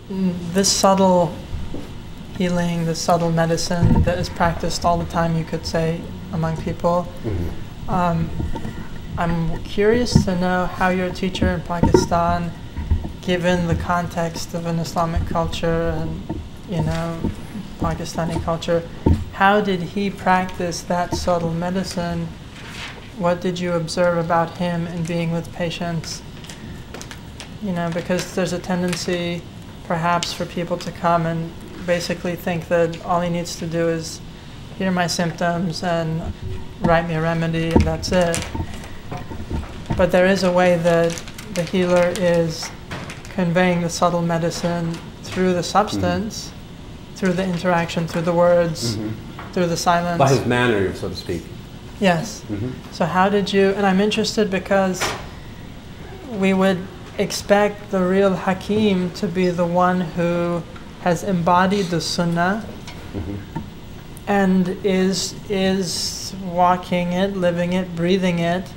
This subtle healing, this subtle medicine that is practiced all the time, you could say, among people. I'm curious to know how your teacher in Pakistan, given the context of an Islamic culture and, Pakistani culture, how did he practice that subtle medicine? What did you observe about him in being with patients? Because there's a tendency perhaps for people to come and basically think that all he needs to do is hear my symptoms and write me a remedy and that's it. But there is a way that the healer is conveying the subtle medicine through the substance, through the interaction, through the words, through the silence. By his manner, so to speak. Yes. So how did you, and I'm interested because we would expect the real Hakim to be the one who has embodied the Sunnah and is walking it, living it, breathing it,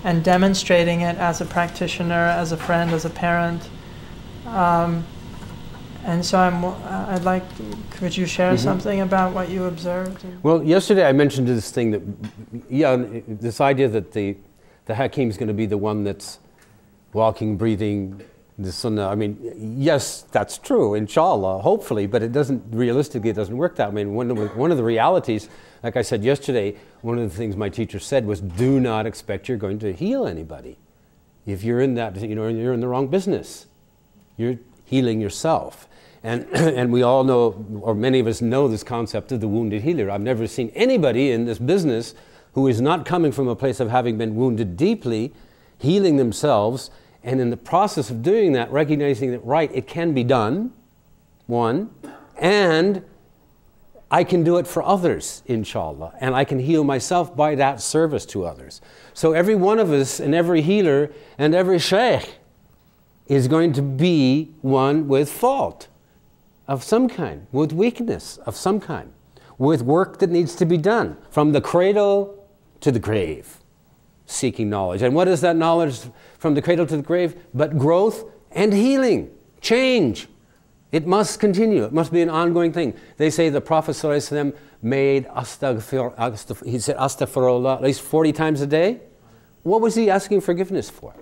and demonstrating it as a practitioner, as a friend, as a parent. And so I'd like, could you share something about what you observed? Well, yesterday I mentioned this thing that, this idea that the Hakim is going to be the one that's walking, breathing the Sunnah. I mean, yes, that's true, inshallah, hopefully, but it doesn't, realistically, it doesn't work that way. I mean, one of the realities, like I said yesterday, one of the things my teacher said was, do not expect you're going to heal anybody. If you're in that, you're in the wrong business. You're healing yourself. And we all know, or many of us know, this concept of the wounded healer. I've never seen anybody in this business who is not coming from a place of having been wounded deeply, healing themselves, and in the process of doing that, recognizing that, right, it can be done, one, and I can do it for others, inshallah, and I can heal myself by that service to others. So every one of us, and every healer, and every sheikh is going to be one with fault of some kind, with weakness of some kind, with work that needs to be done, from the cradle to the grave, seeking knowledge. And what is that knowledge from the cradle to the grave? But growth and healing, change. It must continue. It must be an ongoing thing. They say the Prophet ﷺ made he said astaghfirullah at least 40 times a day. What was he asking forgiveness for?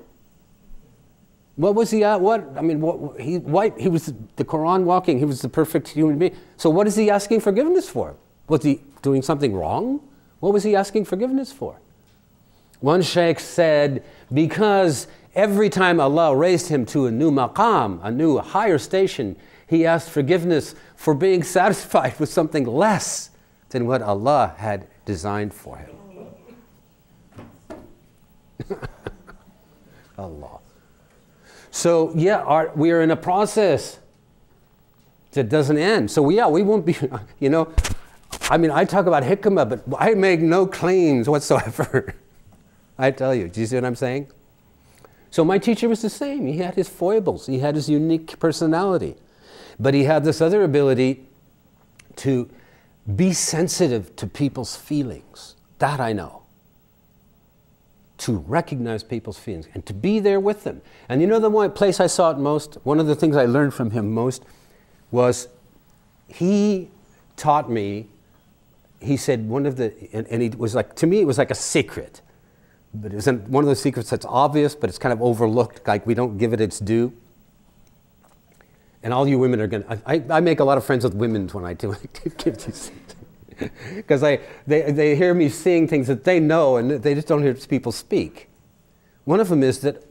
What was he at? He was the Quran walking. He was the perfect human being. So what is he asking forgiveness for? Was he doing something wrong? What was he asking forgiveness for? One sheikh said, because every time Allah raised him to a new maqam, a new higher station, he asked forgiveness for being satisfied with something less than what Allah had designed for him. Allah. So yeah, we are in a process that doesn't end. So we won't be, I talk about hikmah, but I make no claims whatsoever. I tell you, do you see what I'm saying? So my teacher was the same. He had his foibles. He had his unique personality. But he had this other ability to be sensitive to people's feelings. That I know. To recognize people's feelings and to be there with them. And the one place I saw it most, one of the things I learned from him most was he taught me, he said and he was like, to me it was like a secret. But it isn't one of those secrets that's obvious, but it's kind of overlooked, like we don't give it its due. And all you women are going to, I make a lot of friends with women when I do give these things. Because they hear me saying things that they know and they just don't hear people speak. One of them is that